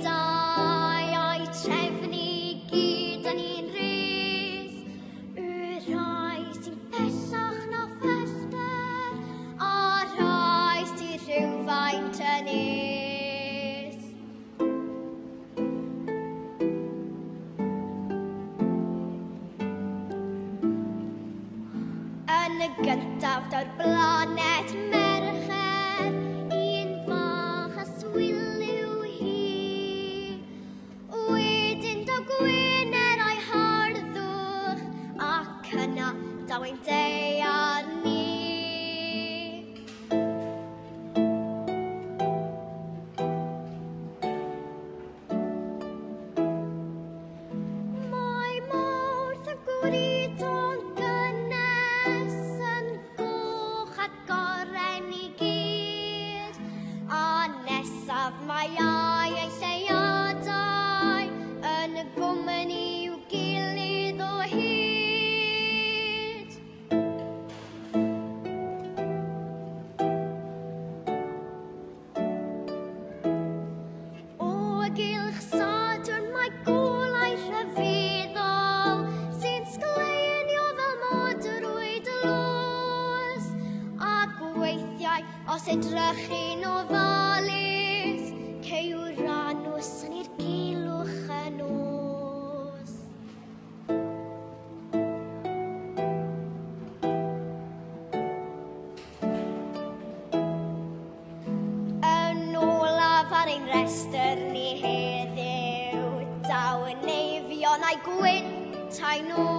dau o'i trefnu gyd yn un rhys. Y rai sy'n bellach na phellter, a rai sy'n rhywfaint yn nes. Yn y gyntaf daw'r blaned mercher, un fach a swyliw hi. Wedyn daw Gwener a'i harddwch, ac yna daw ein deiar ni. Mae Mawrth y gwrydon gynnes yn goch at goren i gyd, a nesaf mae ai ei lleiadau yn y gwmni i'w gilydd o hyd. O gylch Sadwrn mae golau rhyfeddol sy'n sgleionio fel modrwyd los, ac weithiau os edrychu'n ofalus, cei Uranus yn i'r gulwch y nos. Yn olaf ar ein restr ni heddiw, daw y neifion a'i gwynt a'i nos.